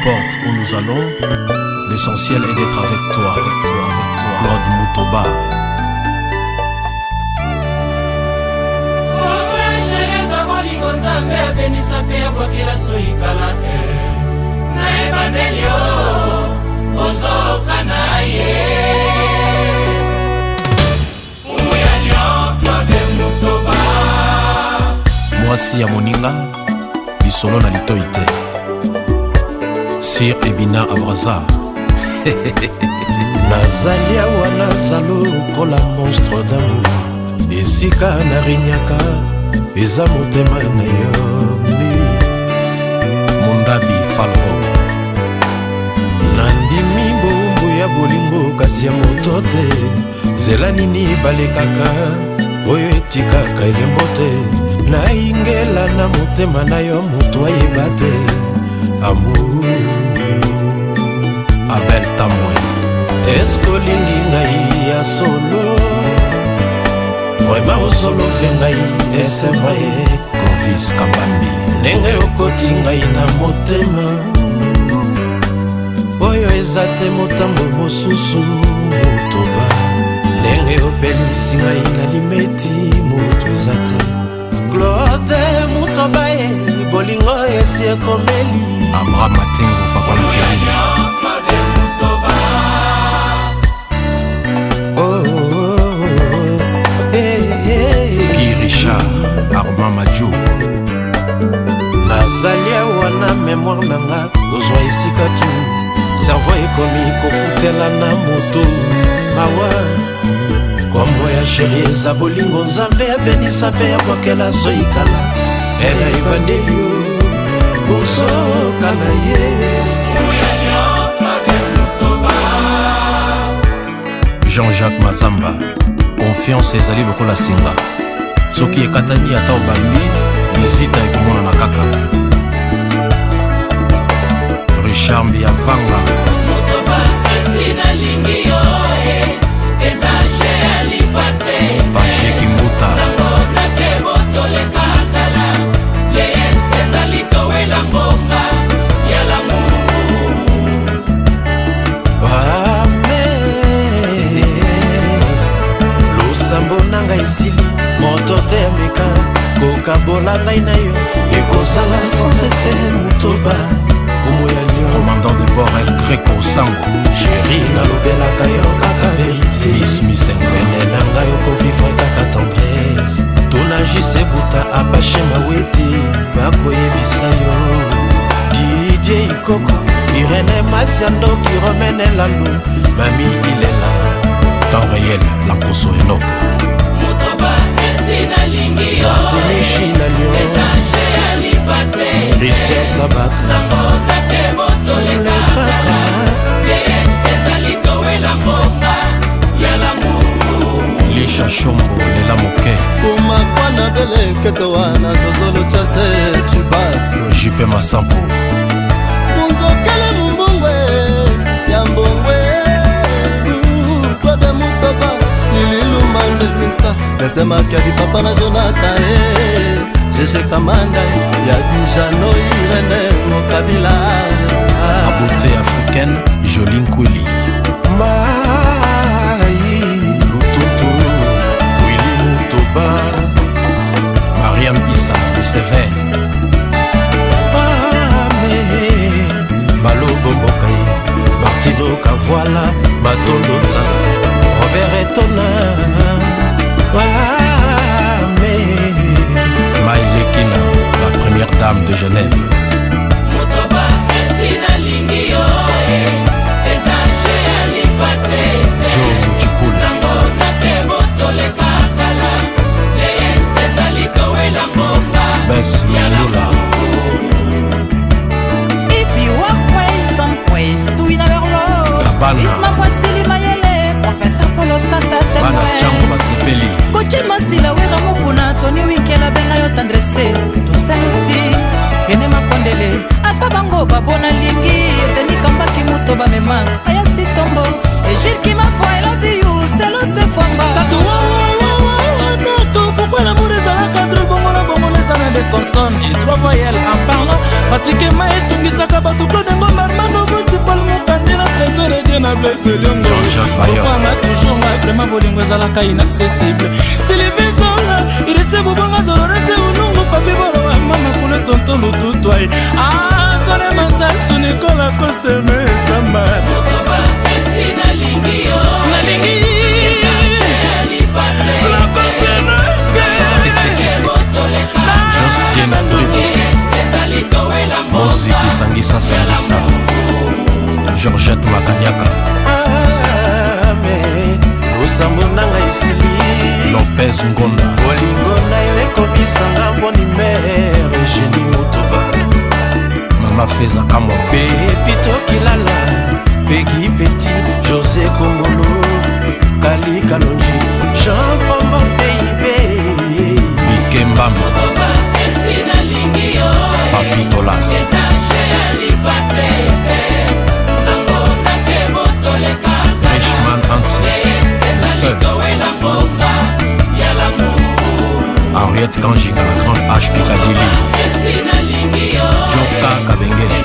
importe où nous allons, l'essentiel est d'être avec toi, Claude Moutoba. Mwasi ya moninga lisolo na litoi te Sir Ebina Abraza nazali awa nazalo kola monstre d'amour esika narinyaka eza motema na yombi Mondabi Falrob nandimi bombo ya bolingo kasi ya moto te zela nini balekaka oyo etikaka elembo te naingela na motema na yo moto ayeba te amour Abel Tamwe eske olingi ngai ya solo vraiment osolofe ngai et c'est vrai Clovis Kabambi ndenge okoti ngai na motema oyo eza te motambo mosusu motoba ndenge obelisi ngai na limeti moto eza te Claude Moutoba ye bolingo esi ekomeli Abraham Matingo papa na Pierre Guy Richard Armand Madjou nazali awa na mémoire nanga ozwa esika tu cerveau ekomi kofutela na moto mawa kombo ya sheri eza bolingo nzambe abenisa mpe yabwakela zoyikala ela ebandeli yo bozokala ye Jean-Jacques Mazamba confiance ezali lokola singa soki ekatani ata obambi visita ekomona na kaka Richard Mbiavanga Pache Kimbuta losambo nanga esili moto te ameka kokabola ngai na yo ekozala sans effet Moutoba fumu ya lion commandant de bord El Greco Sango chéri nalobelaka yo kaka verité Miss pene na ngai okovivre kaka tendresse tonagise buta apache maweti bakoyebisa yo Didier Ikoko Irene Masiando qui remène Lalo Mami il est là temps réel Lamposo Enoch Zakunishi na Lyon Christian Zabaka Lisha Shombo Lela Moke Umakwana bele ketowana Zozolo chase chibasi Jipe Masampo Munzokele mumbongwe Yambongwe Claude Moutoba Lililumande Vinsa Nesema kia vipapa na Jonathan Jeje Kamanda Yadijano Irene Mokabila Beauté africaine Joline Kweli Maï Lututu Willy Moutoba Mariam Issa de Seven Malobo Mokai Martino Kavoila Matondo Nzala Robert Etona Maïle Kina la première dame de Genève Joe Mujipula Bess Lula If you are praised, some praise to in our Lord. Gabana Isma Mwasili Mayele, Professeur Polo Santa Bana Chango Basepeli Kochi Masila Wera Mukuna, Tony Winkela Benga Yotandresse, Tosalusi, Ene Makondele, Atabango Babona Lingi, Teni Kambaki Moutoba Memang, Ayasi Tombo, et Gilles qui m'a foi, I love you, c'est le Sefamba. Pourquoi l'amour est à la cadre, bon, les années de consonnes et trois voyelles en parlant batikema etungisaka bato Claude Ngomba Armando Multipol Mokandi na trésor edie na Blaise Eliongo Obama toujours nga vraiment bolingo ezalaka inaccessible Sylvie Zonga irese bubonga Dolores Unungu papi boro wa mama kule tonton lututwai Tone Masasu Nicolas Coste Mesamba Motoba esi na lingio na lingi la Coste Josquien Adribo Moziki Sangisa Sangisa Georgette Makanyaka losambo nanga esili Lopez Ngonda bolingo na yo ekomisanga mboni mere Eugénie Motoba Mama Feza Kamo Pepito Kilala Peggy Petit José Kongolo Kali Kalonji Jean Pombo Baby Mike Mbamba Papi Tolas Richman Anti Seul Henriette Kanjinga la grande H Picadilly Joka Kabengele